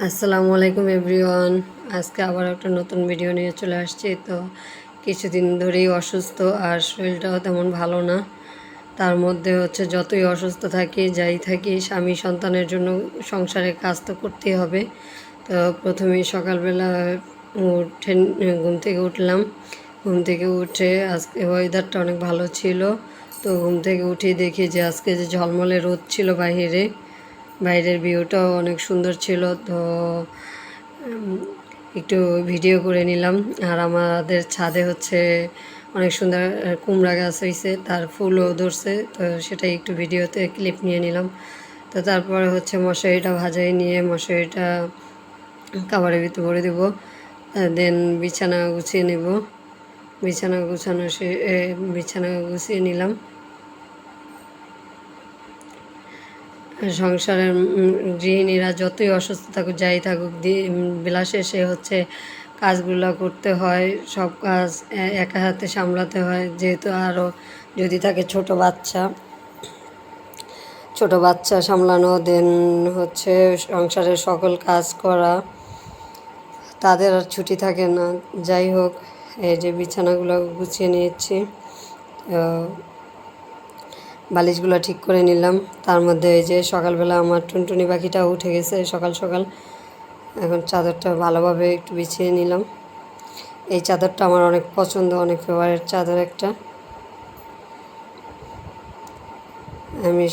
আসসালামু আলাইকুম এভরিওয়ান। আজকে আবার একটা নতুন ভিডিও নিয়ে চলে আসছি। তো কিছুদিন ধরেই অসুস্থ আর শরীরটাও তেমন ভালো না। তার মধ্যে হচ্ছে যতই অসুস্থ থাকি যাই থাকি স্বামী সন্তানের জন্য সংসারে কাজ তো করতেই হবে। তো প্রথমেই সকালবেলা উঠে ঘুম থেকে উঠলাম। ঘুম থেকে উঠে আজকে ওয়েদারটা অনেক ভালো ছিল। তো ঘুম থেকে উঠে দেখি যে আজকে যে ঝলমলে রোদ ছিল বাইরে, বাইরের ভিউটাও অনেক সুন্দর ছিল। তো একটু ভিডিও করে নিলাম। আর আমাদের ছাদে হচ্ছে অনেক সুন্দর কুমড়া গাছ হয়েছে, তার ফুলও ধরছে। তো সেটাই একটু ভিডিওতে ক্লিপ নিয়ে নিলাম। তো তারপরে হচ্ছে মশারিটা ভাজাই নিয়ে মশারিটা কাভারের ভিতরে ভরে দেবো। দেন বিছানা গুছিয়ে নেব। বিছানা গুছিয়ে নিলাম। সংসারের গৃহিণীরা যতই অসুস্থ থাকুক যাই থাকুক বেলা শেষে হচ্ছে কাজগুলো করতে হয়। সব কাজ একা হাতে সামলাতে হয়, যেহেতু আরও যদি থাকে ছোট বাচ্চা সামলানো, দেন হচ্ছে সংসারের সকল কাজ করা, তাদের আর ছুটি থাকে না। যাই হোক, এই যে বিছানাগুলো গুছিয়ে নিয়েছি, বালিশগুলো ঠিক করে নিলাম। তার মধ্যে এই যে সকালবেলা আমার টুনটুনি পাখিটা উঠে গেছে সকাল সকাল। এখন চাদরটা ভালোভাবে একটু বিছিয়ে নিলাম। এই চাদরটা আমার অনেক পছন্দ, অনেক ফেভারিট চাদর একটা। আমি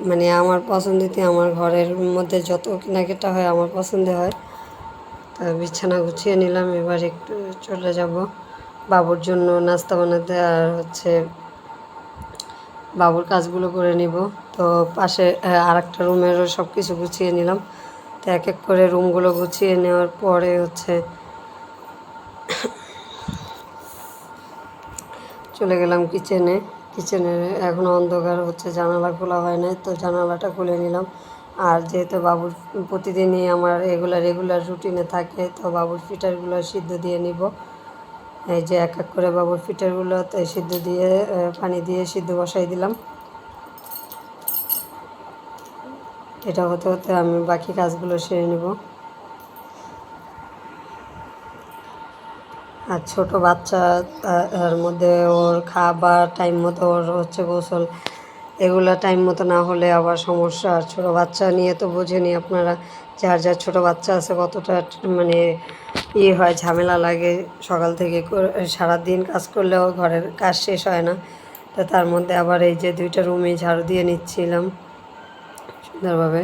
মানে আমার পছন্দিতে আমার ঘরের মধ্যে যত কেনাকাটা হয় আমার পছন্দে হয়। তা বিছানা গুছিয়ে নিলাম। এবার একটু চলে যাব বাবুর জন্য নাস্তা বানাতে, আর হচ্ছে বাবুর কাজগুলো করে নিব। তো পাশে আর একটা রুমেরও সব কিছু গুছিয়ে নিলাম। তো এক এক করে রুমগুলো গুছিয়ে নেওয়ার পরে হচ্ছে চলে গেলাম কিচেনে। এখনও অন্ধকার হচ্ছে, জানালা খোলা হয় নাই, তো জানালাটা খুলে নিলাম। আর যেহেতু বাবুর প্রতিদিনই আমার রেগুলার রুটিনে থাকে, তো বাবুর ফিটারগুলো সিদ্ধ দিয়ে নিব। এই যে এক এক করে বাবুর ফিটারগুলো সিদ্ধ দিয়ে পানি দিয়ে সিদ্ধ বসাই দিলাম। এটা হতে হতে আমি বাকি কাজগুলো সেরে নেব। আর ছোটো বাচ্চা, তার মধ্যে ওর খাবার টাইম মতো, ওর হচ্ছে গোসল, এগুলো টাইম মতো না হলে আবার সমস্যা। আর ছোটো বাচ্চা নিয়ে তো বোঝেনি আপনারা, যার ছোটো বাচ্চা আছে কতটা মানে হয়, ঝামেলা লাগে। সকাল থেকে সারাদিন কাজ করলেও ঘরের কাজ শেষ হয় না। তো তার মধ্যে আবার এই যে 2টা রুমে ঝাড়ু দিয়ে নিচ্ছিলাম সুন্দরভাবে।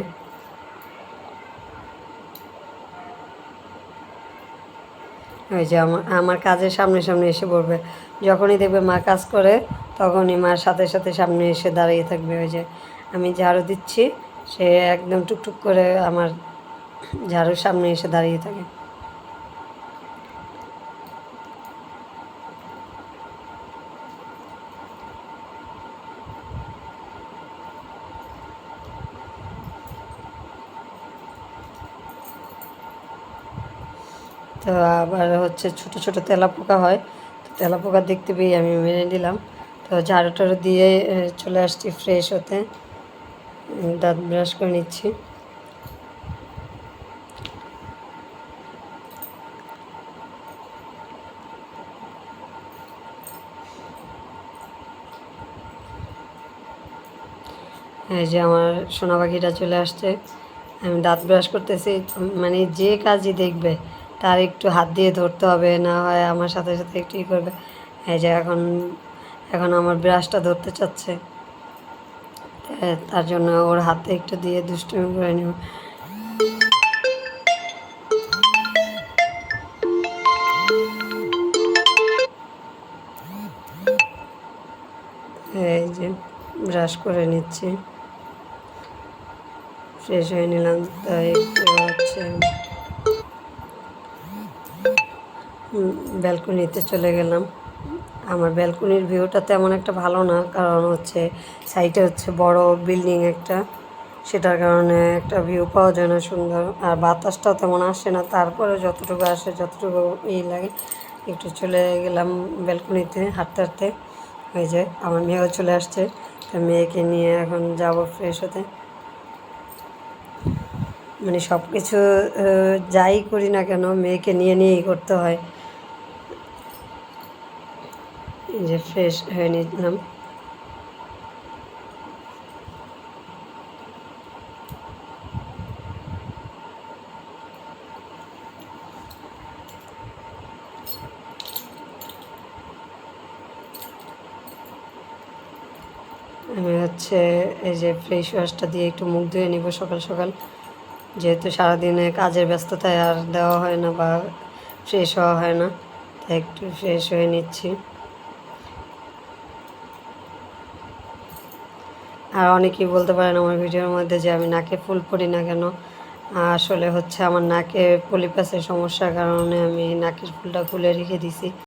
ওই যে আমার কাজের সামনে সামনে এসে পড়বে। যখনই দেখবে মা কাজ করে তখনই মার সাথে সাথে সামনে এসে দাঁড়িয়ে থাকবে। ওই যে আমি ঝাড়ু দিচ্ছি, সে একদম টুকটুক করে আমার ঝাড়ুর সামনে এসে দাঁড়িয়ে থাকে। তো আবার হচ্ছে ছোট ছোট তেলাপোকা হয়, তো তেলাপোকা দেখতে পেয়ে আমি মেরে নিলাম। তো ঝাড়ু টাড়ু দিয়ে চলে আসছি ফ্রেশ হতে, দাঁত ব্রাশ করে নিচ্ছি। এই যে আমার সোনা পাখিটা চলে আসছে, আমি দাঁত ব্রাশ করতেছি। মানে যে কাজই দেখবে তার একটু হাত দিয়ে ধরতে হবে, না হয় আমার সাথে সাথে একটু করবে। এই যে এখন আমার ব্রাশটা ধরতে চাচ্ছে, তার জন্য ওর হাতে একটু দিয়ে দুষ্টুমি করে নেব। এই যে ব্রাশ করে নিচ্ছি, ফ্রেশ হয়ে নিলাম। তাই হচ্ছে ব্যালকনিতে চলে গেলাম। আমার ব্যালকনির ভিউটা তেমন একটা ভালো না, কারণ হচ্ছে সাইডে হচ্ছে বড় বিল্ডিং একটা, সেটার কারণে একটা ভিউ পাওয়া যায় না সুন্দর। আর বাতাসটাও তেমন আসে না, তারপরে যতটুকু আসে যতটুকু লাগে। একটু চলে গেলাম ব্যালকনিতে হাঁটতে হাঁটতে। ওই যে আমার মেয়েও চলে আসছে, তো মেয়েকে নিয়ে এখন যাব ফ্রেশ হতে। মানে সব কিছু যাই করি না কেন মেয়েকে নিয়ে নিয়েই করতে হয়। এই যে ফ্রেশ হয়ে নিলাম। আমি হচ্ছে এই যে ফেস ওয়াশটা দিয়ে একটু মুখ ধুয়ে নিব সকাল সকাল, যেহেতু সারাদিনে কাজের ব্যস্ততায় আর দেওয়া হয় না বা ফ্রেশ হওয়া হয় না, তাই একটু ফ্রেশ হয়ে নিচ্ছি। আর অনেকেই বলতে পারেন আমার ভিডিওর মধ্যে যে আমি নাকে ফুল পরি না কেন। আসলে হচ্ছে আমার নাকে পলিপাসের সমস্যার কারণে আমি নাকের ফুলটা খুলে রেখে দিছি।